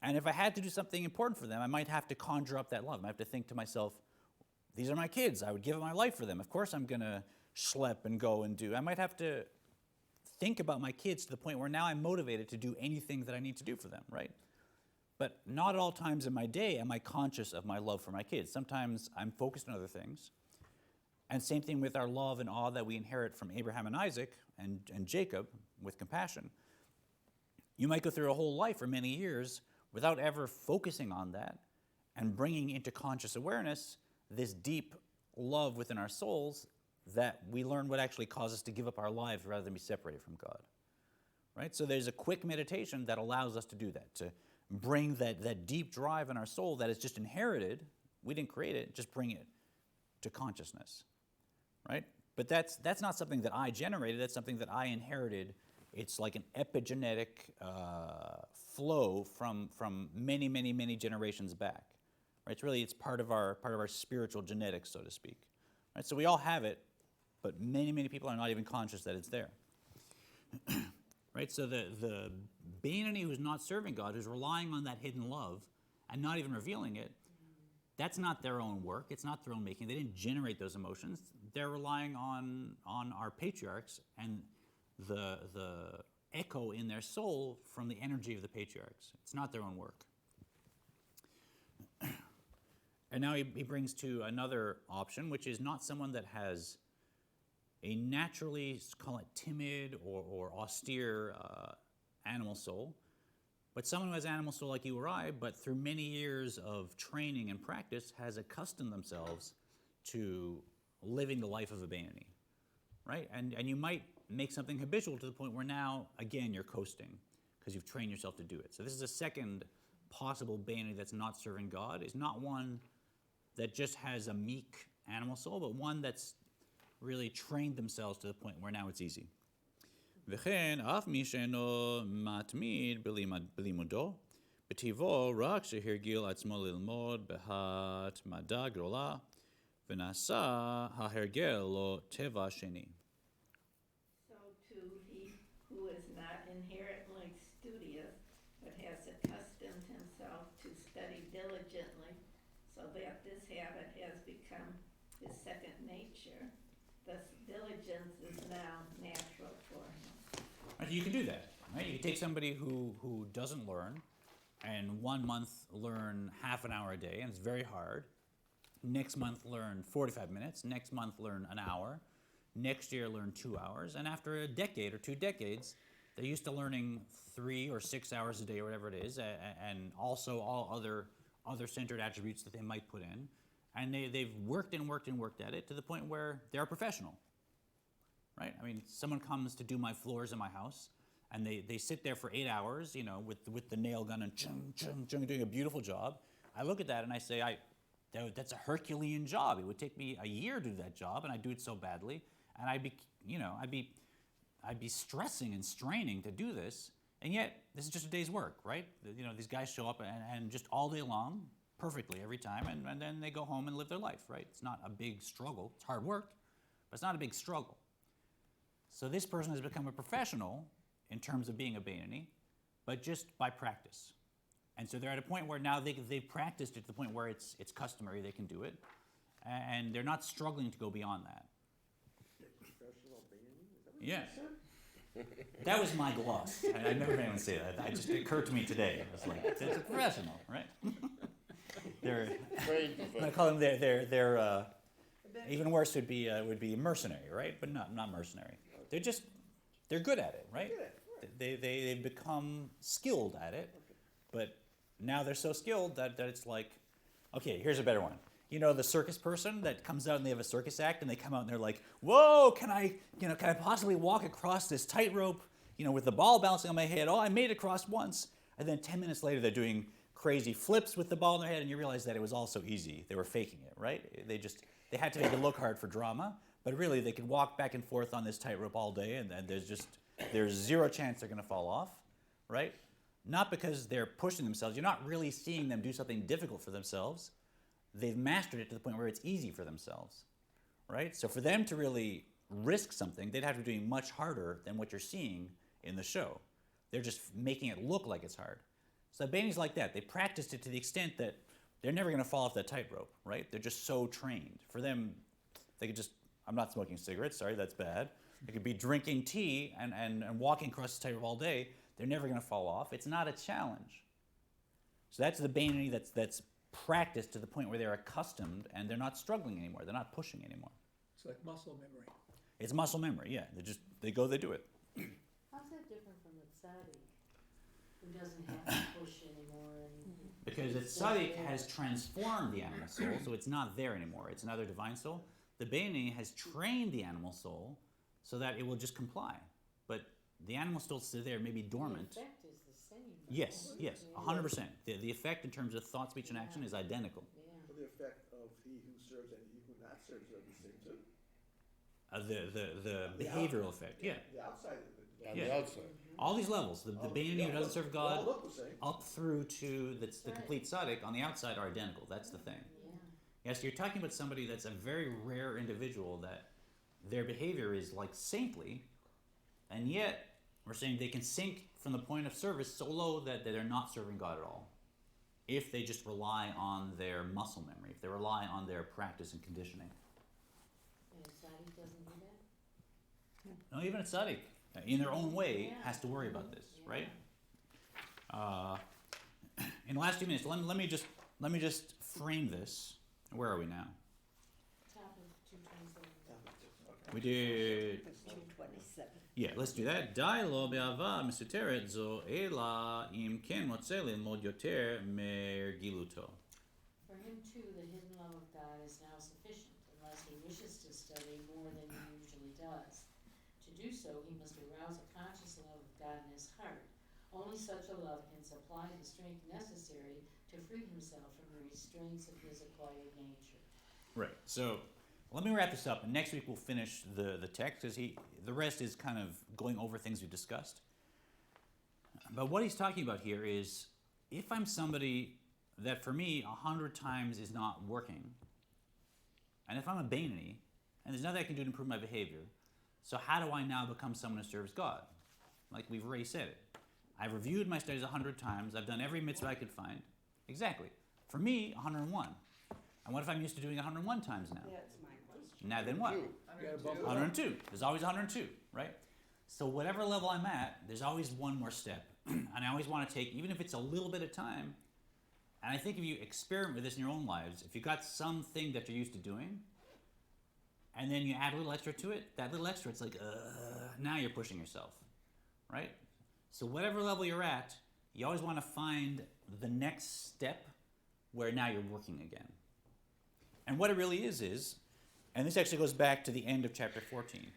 And if I had to do something important for them, I might have to conjure up that love. I have to think to myself, these are my kids. I would give up my life for them. Of course I'm going to schlep and go and do. I might have to think about my kids to the point where now I'm motivated to do anything that I need to do for them, right? But not at all times in my day am I conscious of my love for my kids. Sometimes I'm focused on other things. And same thing with our love and awe that we inherit from Abraham and Isaac and Jacob with compassion. You might go through a whole life for many years without ever focusing on that and bringing into conscious awareness this deep love within our souls that we learn would actually cause us to give up our lives rather than be separated from God, right? So there's a quick meditation that allows us to do that, to bring that deep drive in our soul that is just inherited. We didn't create it, just bring it to consciousness, right? But that's not something that I generated, that's something that I inherited. It's like an epigenetic flow from many, many, many generations back, right? It's part of our spiritual genetics, so to speak, right? So we all have it, but many, many people are not even conscious that it's there, right? So the Beinoni who's not serving God, who's relying on that hidden love and not even revealing it, that's not their own work. It's not their own making. They didn't generate those emotions. They're relying on our patriarchs and the echo in their soul from the energy of the patriarchs. It's not their own work. And now he brings to another option, which is not someone that has a naturally, call it timid or austere animal soul, but someone who has animal soul like you or I, but through many years of training and practice has accustomed themselves to living the life of a Beinoni, right? And you might make something habitual to the point where now, again, you're coasting because you've trained yourself to do it. So this is a second possible Beinoni that's not serving God, is not one that just has a meek animal soul, but one that's really trained themselves to the point where now it's easy. וכן, אף מי שאינו מתמיד בלימודו, בטבעו רק שהרגיל עצמו ללמוד בהתמדה גדולה, ונעשה ההרגל לו טבע שני. So too, he who is not inherently studious, but has accustomed himself to study diligently, so that this habit has become his second nature, thus diligence is now natural for him. Right, you can do that, right? You can take somebody who doesn't learn, and 1 month learn half an hour a day, and it's very hard. Next month learn 45 minutes, next month learn an hour, next year learn 2 hours, and after a decade or 2 decades, they're used to learning 3 or 6 hours a day or whatever it is, and also all other centered attributes that they might put in, and they've worked and worked and worked at it to the point where they're a professional, right? I mean, someone comes to do my floors in my house, and they sit there for 8 hours, you know, with the nail gun and chung, chung, chung, doing a beautiful job. I look at that and I say, that's a Herculean job. It would take me a year to do that job, and I do it so badly, and I'd be stressing and straining to do this, and yet this is just a day's work, right? You know, these guys show up and just all day long, perfectly every time, and then they go home and live their life, right? It's not a big struggle. It's hard work, but it's not a big struggle. So this person has become a professional in terms of being a Beinoni, but just by practice. And so they're at a point where now they've practiced it to the point where it's customary, they can do it, and they're not struggling to go beyond that. Professional Beinoni? Is that what Yeah. you said? That was my gloss. I've never heard anyone say that. It just occurred to me today. I was like, it's a professional, right? They're, Trained I professional. call them, they're even worse would be mercenary, right? But not mercenary. They're good at it, right? Good at it, right. They've become skilled at it, but now they're so skilled that it's like, okay, here's a better one. You know, the circus person that comes out and they have a circus act and they come out and they're like, whoa, can I possibly walk across this tightrope, you know, with the ball bouncing on my head? Oh, I made it across once. And then 10 minutes later, they're doing crazy flips with the ball in their head, and you realize that it was all so easy. They were faking it, right? They had to make it look hard for drama, but really they could walk back and forth on this tightrope all day, and there's zero chance they're going to fall off, right? Not because they're pushing themselves. You're not really seeing them do something difficult for themselves. They've mastered it to the point where it's easy for themselves, right? So for them to really risk something, they'd have to be doing much harder than what you're seeing in the show. They're just making it look like it's hard. So Beinoni's like that. They practiced it to the extent that they're never going to fall off that tightrope, right? They're just so trained. For them, they could just, I'm not smoking cigarettes, sorry, that's bad. They could be drinking tea and walking across the tightrope all day. They're never going to fall off. It's not a challenge. So that's the Beinoni that's practiced to the point where they're accustomed and they're not struggling anymore. They're not pushing anymore. It's like muscle memory. It's muscle memory, yeah. They go, they do it. How's that different from the tzaddik, who doesn't have to push anymore and? Because the tzaddik has transformed the animal soul, so it's not there anymore. It's another divine soul. The Beinoni has trained the animal soul so that it will just comply. But the animal still sits there, maybe dormant. The effect is the same. Yes, 100%. The effect in terms of thought, speech, and action is identical. Yeah. Well, the effect of he who serves and he who not serves are the same too. The behavioral effect, yeah. The outside of it. On Yeah. the outside. All these levels, the Beinoni who doesn't serve They all God, look the same. up through to the complete tzaddik on the outside are identical. That's the thing. Yeah. Yes, you're talking about somebody that's a very rare individual that their behavior is like saintly, and yet we're saying they can sink from the point of service so low that they're not serving God at all. If they just rely on their muscle memory, if they rely on their practice and conditioning. And tzaddik doesn't do that? No, even a tzaddik, in their own way, Yeah. has to worry about this, Yeah. right? In the last 2 minutes, let me just frame this. Where are we now? Top of 227. We did. 227. Yeah, let's do that. די לו באהבה מסותרת זו, אלא אם כן מוצא ללמוד יותר מרגילותו. For him too, the hidden love of God is now sufficient, unless he wishes to study more than he usually does. To do so, he must arouse a conscious love of God in his heart. Only such a love can supply the strength necessary to free himself from the restraints of his acquired nature. Right. So let me wrap this up, and next week we'll finish the text, because the rest is kind of going over things we discussed. But what he's talking about here is, if I'm somebody that for me 100 times is not working, and if I'm a Bainani, and there's nothing I can do to improve my behavior, so how do I now become someone who serves God? Like we've already said it. I've reviewed my studies 100 times, I've done every mitzvah I could find. Exactly. For me, 101. And what if I'm used to doing 101 times now? That's my question. Now then what? Two. You gotta bump it up. 102. There's always 102, right? So whatever level I'm at, there's always one more step. And I always want to take, even if it's a little bit of time, and I think if you experiment with this in your own lives, if you got something that you're used to doing, and then you add a little extra to it, that little extra, it's like, now you're pushing yourself, right? So whatever level you're at, you always want to find the next step where now you're working again. And what it really is, and this actually goes back to the end of chapter 14.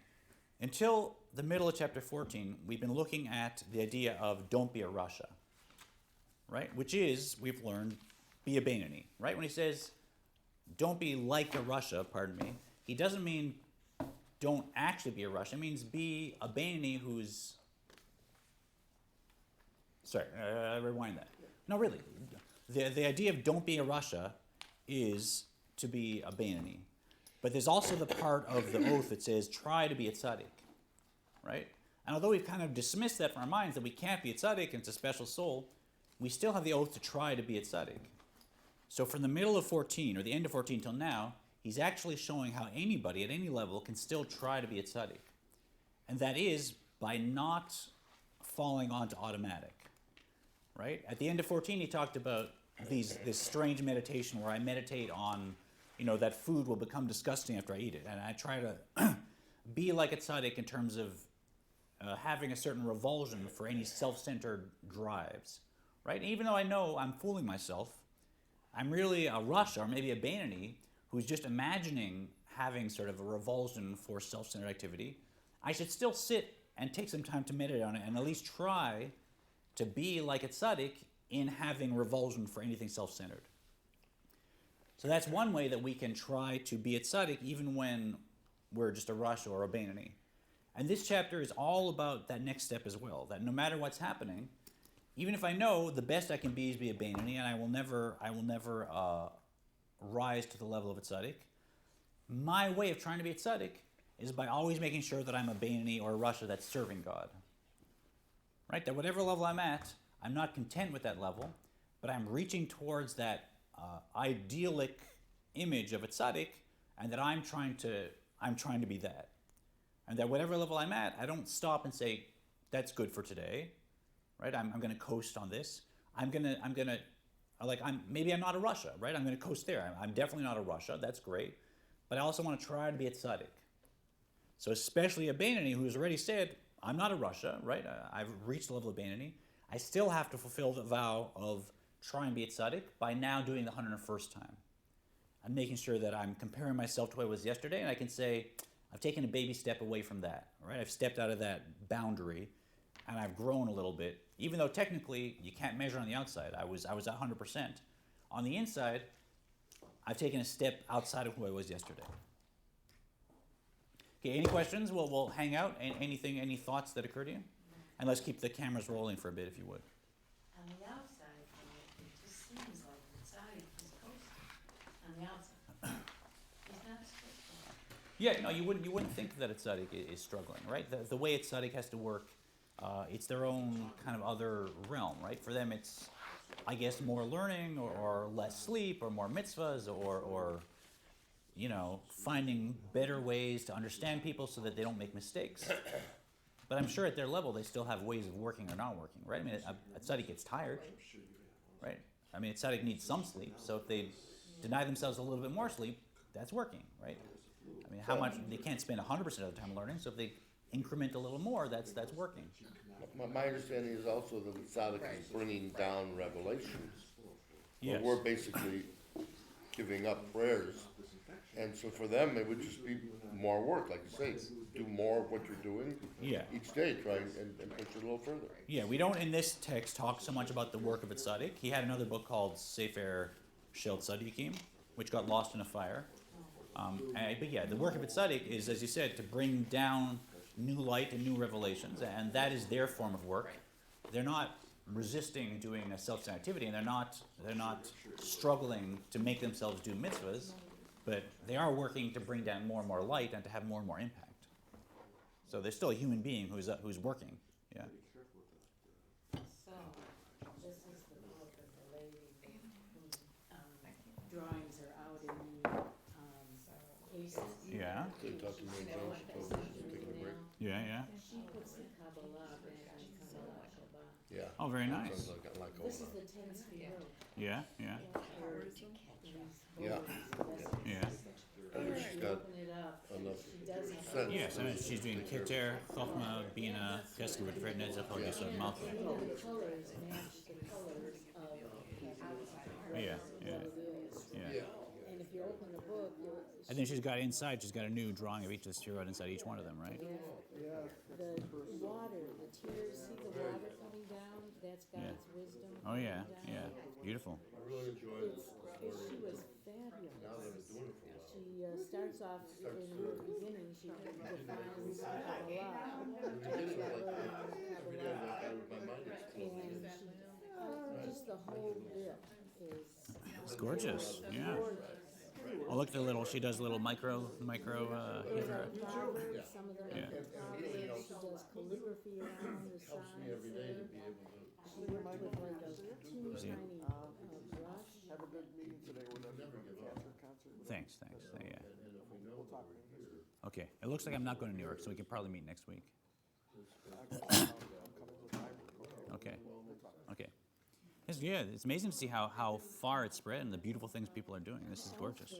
Until the middle of chapter 14, we've been looking at the idea of don't be a Rasha, right? Which is, we've learned, be a Bainani, right? When he says don't be like a Rasha, pardon me, he doesn't mean don't actually be a Rasha. It means be a Bainani who's... Sorry, rewind that. No, really. The idea of don't be a Rasha is to be a Bainani. But there's also the part of the oath that says, try to be a tzaddik, right? And although we've kind of dismissed that from our minds, that we can't be a tzaddik and it's a special soul, we still have the oath to try to be a tzaddik. So from the middle of 14, or the end of 14 till now, he's actually showing how anybody at any level can still try to be a tzaddik. And that is by not falling onto automatic, right? At the end of 14, he talked about this strange meditation where I meditate on, that food will become disgusting after I eat it. And I try to be like a tzaddik in terms of having a certain revulsion for any self-centered drives, right? Even though I know I'm fooling myself, I'm really a Rasha, or maybe a Bainani, who's just imagining having sort of a revulsion for self-centered activity. I should still sit and take some time to meditate on it and at least try to be like a tzaddik in having revulsion for anything self-centered. So that's one way that we can try to be a tzaddik even when we're just a Rasha or a Bainani. And this chapter is all about that next step as well, that no matter what's happening, even if I know the best I can be is be a Bainani, and I will never rise to the level of a tzaddik, my way of trying to be a tzaddik is by always making sure that I'm a Bainani or a Rasha that's serving God. Right? That whatever level I'm at, I'm not content with that level, but I'm reaching towards that idyllic image of a tzaddik, and that I'm trying to be that. And that whatever level I'm at, I don't stop and say, that's good for today. Right? I'm going to coast on this. Maybe I'm not a Rasha, right? I'm going to coast there. I'm definitely not a Rasha. That's great. But I also want to try to be a tzaddik. So especially a Bainani who's already said, I'm not a Rasha, right? I've reached the level of Bainani. I still have to fulfill the vow of trying to be a tzaddik by now doing the 101st time. I'm making sure that I'm comparing myself to what I was yesterday, and I can say, I've taken a baby step away from that, right? I've stepped out of that boundary, and I've grown a little bit, even though technically you can't measure on the outside. I was at 100%. On the inside, I've taken a step outside of who I was yesterday. Okay, any questions? We'll hang out. Any thoughts that occur to you? And let's keep the cameras rolling for a bit, if you would. On the outside, though, it just seems like the tzaddik is coasting on the outside. He's not struggling. Yeah, no, you wouldn't think that a tzaddik is struggling, right? The way a tzaddik has to work, it's their own kind of other realm, right? For them, it's, I guess, more learning or less sleep or more mitzvahs or finding better ways to understand people so that they don't make mistakes. But I'm sure at their level, they still have ways of working or not working, right? I mean, a tzaddik gets tired, right? I mean, a tzaddik needs some sleep, so if they deny themselves a little bit more sleep, that's working, right? I mean, how much, they can't spend 100% of the time learning, so if they increment a little more, that's working. My understanding is also that the tzaddik is bringing down revelations. Yes. We're basically giving up prayers. And so for them, it would just be more work, like you say, do more of what you're doing each day, try and push it a little further. Yeah, we don't in this text talk so much about the work of a tzaddik. He had another book called Sefer Shel Tzaddikim, which got lost in a fire. But yeah, the work of a tzaddik is, as you said, to bring down new light and new revelations, and that is their form of work. They're not resisting doing a self-centered activity, and they're not struggling to make themselves do mitzvahs, but they are working to bring down more and more light and to have more and more impact. So they're still a human being who's working. Yeah. So, this is the book of the lady whose drawings are out in the cases. Yeah. Kentucky Mary Jones told us she's taking a break. Yeah. She puts the Kabbalah back on Kabbalah Shabbat. Yeah. Oh, very nice. Sounds like This is Ola. the 10 sefirot. Yeah. Yeah. Yeah. And she's got Open it up. enough She does it. sense. Yes, I mean, she's doing Keter, Chochmah, Bina, Chesed, Tiferet, Netzach, Hod, Yesod, Malchut. Even the colors match the colors of the outside. Yeah. And if you open the book, you'll. And then she's got inside, she's got a new drawing of each of the sefirot inside each one of them, right? The water, the tears, see the water coming down? That's God's wisdom. Oh yeah, coming down. yeah, beautiful. I really enjoyed it. She was fabulous. Now that I've been doing it for a while. She starts off in her beginning, she defines Kabbalah. Every day, my mind is And just the whole bit is It's gorgeous. Yeah. Oh, look at the little. She does little micro. Those are proverbs, some of them Yeah. are proverbs, she does calligraphy around the helps me sides every day to there. be able to. She worked with like a teeny See? tiny brush. Have a good meeting today with the cancer concert. Thanks. Yeah. We'll talk next week. Okay. It looks like I'm not going to New York, so we can probably meet next week. I'm coming with time. Okay. We'll talk. Okay. It's amazing to see how far it's spread and the beautiful things people are doing. This is gorgeous. Her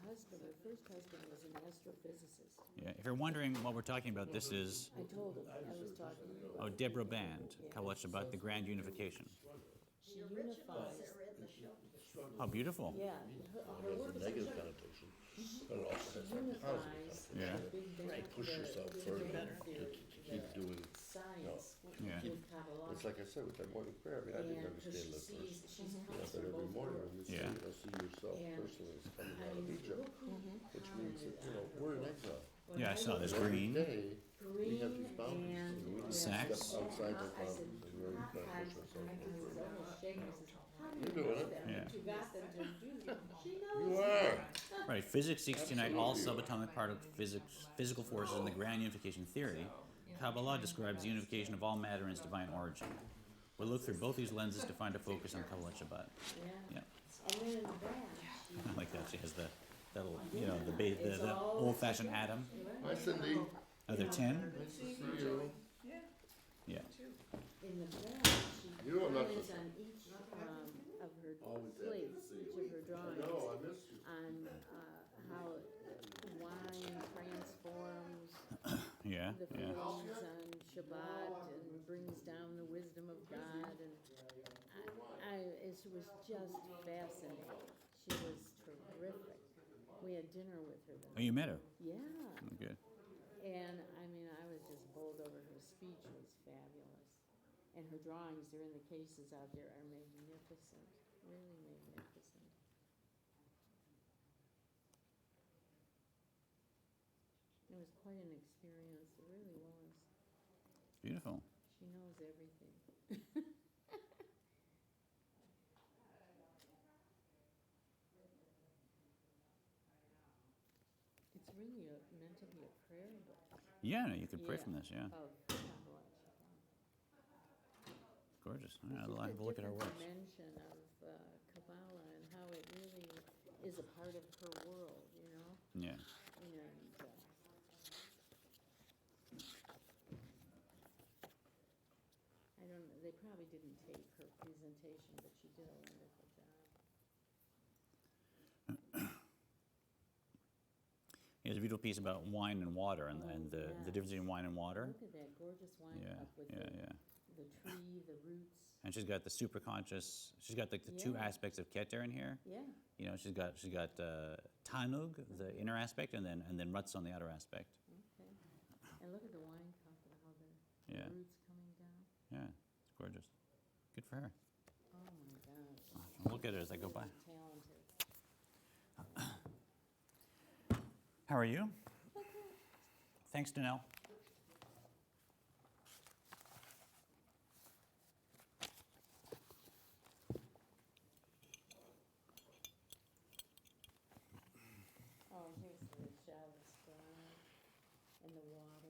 husband, her first husband was an astrophysicist. Yeah. If you're wondering what we're talking about, this is I told him, I was talking to him. Deborah Band, Kabbalah Shabbat, the Grand Unification. She unifies, How beautiful. yeah, her work is Negative connotation, but it also has some positive unifies Yeah. the big bang, Push yourself further to keep doing. science Yeah. with Kabbalah. It's like I said with that morning prayer. I mean, I didn't And 'cause understand she that sees, first. she's Yeah, comes but from every both morning when worlds. you Yeah. see yourself And, personally as coming I out of mean, Egypt, look who which means that, we're in exile. when Yeah, I saw this Every green. day, we have these Green boundaries, and and we need to Snacks. step outside those I said, boundaries and really try to push ourselves. I was almost shaking, I said, how do You're you doing do it. that? Yeah. You got them to do that. She You knows. are. Right. Physics seeks to unite all subatomic physical forces in the grand unification theory. Kabbalah describes the unification of all matter in its divine origin. We'll look through both these lenses to find a focus on Kabbalah Shabbat. Yeah. Yeah. And then in the back, she. I like that. She has the little, the old-fashioned atom. Hi Cindy. Are there 10? Nice to see you. Yeah. In the back, she You are not comments the- on each of her Always happy to plates, see each you. of her drawings, No, I missed you. on how wine transforms Yeah. the Yeah. feelings on Shabbat and brings down the wisdom of God. And it was just fascinating. She was terrific. We had dinner with her Oh, then. you met her. Yeah. Oh, good. And I mean, I was just bowled over. Her speech was fabulous. And her drawings, they're in the cases out there, are magnificent, really magnificent. It was quite an experience, it really was. Beautiful. She knows everything. It's really meant to be a prayer book Yeah, no, you could pray Yeah. from this. Yeah. of Kabbalah Shabbat. Gorgeous. All right, It's I'll just have a look at our different works. dimension of Kabbalah and how it really is a part of her world, you know? Yeah. And I don't know, they probably didn't tape her presentation, but she did a wonderful job. Here's a beautiful piece about wine and water and, Oh, the yes. difference between wine and water. Look at that gorgeous wine Yeah, cup with yeah. the tree, the roots. And she's got the superconscious. She's got like the two Yeah. aspects of Keter in here. Yeah, You know, she's got Tanug, the inner aspect, and then Rutz on the outer aspect. okay. And look at the wine cup and how the Yeah. roots coming down. Yeah, it's gorgeous. Good for her. Oh my gosh. I'll look at it as I go by. Talented. How are you? Thanks, Danelle. Oh, here's the jealous God and the water.